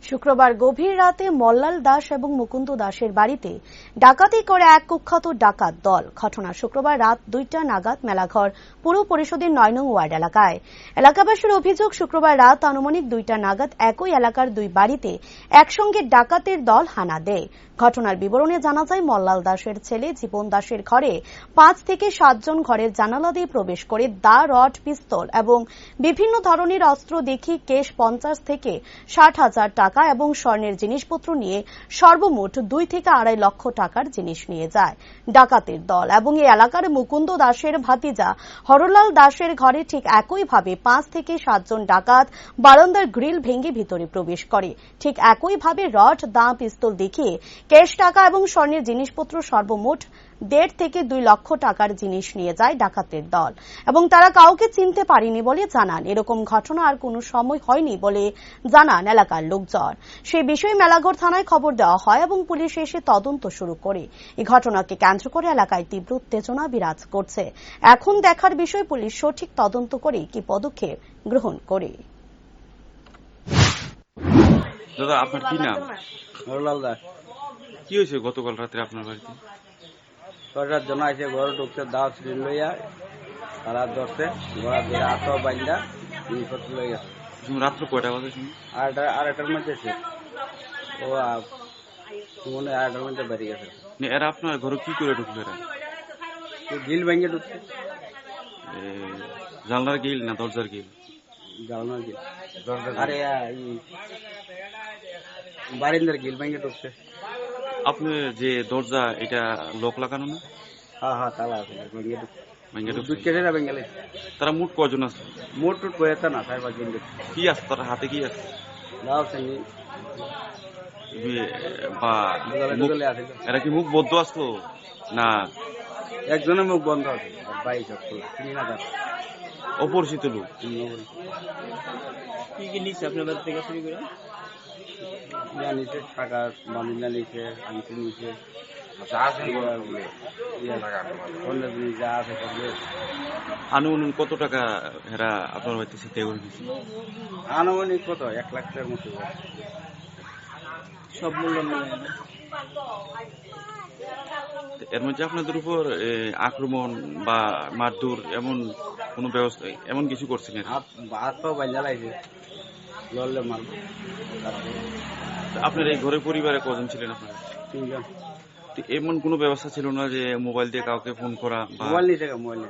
শুক্রবার গভীর রাতে মল্লাল দাস এবং মুকুন্দ দাসের বাড়িতে ডাকাতি করে এক কুখ্যাত ডাকাত দল। ঘটনা শুক্রবার রাত 2টা নাগাদ মেলাঘর পুর পরিষদের 9 নং ওয়ার্ড এলাকায়। এলাকাবাসীর অভিযোগ, শুক্রবার রাত আনুমানিক 2টা নাগাদ একই এলাকার 2 বাড়িতে একসঙ্গে ডাকাতের দল হানা দেয়। ঘটনার বিবরণে জানা যায়, মল্লাল দাসের ছেলে জীবন দাসের ঘরে 5 থেকে 7 জন ঘরের জানালা দিয়ে প্রবেশ করে দা, রড, পিস্তল এবং বিভিন্ন ধরনের অস্ত্র দেখিয়ে কেশ 50 থেকে 60,000 টাকা এবং স্বর্ণের জিনিসপত্র নিয়ে সর্বমোট 2 থেকে 2.5 লক্ষ টাকার জিনিস নিয়ে যায় ডাকাতের দল। এবং এই এলাকার মুকুন্দ দাসের ভাতিজা হরলাল দাসের ঘরে ঠিক একইভাবে 5 থেকে 7 জন ডাকাত বারান্দার গ্রিল ভেঙে ভিতরে প্রবেশ করে। ঠিক একইভাবে রড, দা, পিস্তল দেখিয়ে ক্যাশ টাকা এবং স্বর্ণের জিনিসপত্র সর্বমোট 1.5 থেকে 2 লক্ষ টাকার জিনিস নিয়ে যায় ডাকাতের দল এবং তারা কাউকে চিনতে পারেনি বলে জানান। এরকম ঘটনা আর কোনো সময় হয়নি বলে জানান এলাকার লোকজন। সে বিষয়ে মেলাঘর থানায় খবর দেওয়া হয় এবং পুলিশ এসে তদন্ত শুরু করে। এই ঘটনাকে কেন্দ্র করে এলাকায় তীব্র উত্তেজনা বিরাজ করছে। এখন দেখার বিষয় পুলিশ সঠিক তদন্ত করে কি পদক্ষেপ গ্রহণ করে। দাদা, আপনার কি নাম? হরলাল দাস। কি হয়েছে গতকাল রাতে আপনার বাড়িতে? কয়টার জন্য আছে ঘরে ঢুকছে, দাও সিলিন্ড লইয়া তারা ধরছে, ঘোড়া ধরে আতো বাইন্দা জিনিসপত্র লই গেছে। রাত্র কয়টা বাজে শুনি? আড়াইটার মধ্যে এসে ও মনে 8টার মধ্যে বেরিয়ে গেছে। এরা আপনার ঘরে কি করে ঢুকলো? এরা গিল ভেঙে ঢুকছে। জানলার গিল না দরজার গিল? জানলার গিল। আরে বারিন্দার গিল ভেঙে ঢুকছে। আপনি যে দরজা, এটা লক লাগানো না? হ্যাঁ তালা আছে, ভেঙে ঢুকছে। তারা মোট কজন আছে? মোট টুট বয়েছে না, 4-5 জন। কি আছে তার হাতে? কি আছে? দাও এরা কি মুখ বদ্ধ আসলো না? একজনের মুখ বন্ধ আছে, বাইক চিনি না তার। অপরিচিত লোক। কি কি নিচ্ছে আপনার বাড়ি থেকে শুরু করে? নিচে টাকা বামিনা নিচে, আংটি নিচে, আনুমানিক কত টাকা এরা আপনার বাড়িতে ছিনতাই করে দিচ্ছে? আনুমানিক কত 1 লাখ টাকার মতো সব মূল্য। এর মধ্যে আপনাদের উপর আক্রমণ বা মারধর এমন কোন ব্যবস্থা, এমন কিছু করছে না? হাত পাও বাইন্দা লাগছে, লড়লে মারব। আপনার এই ঘরে পরিবারে কজন ছিলেন আপনারা? 3 জন। এমন কোনো ব্যবস্থা ছিল না যে মোবাইল দিয়ে কাউকে ফোন করা? মোবাইল নিয়ে মোবাইল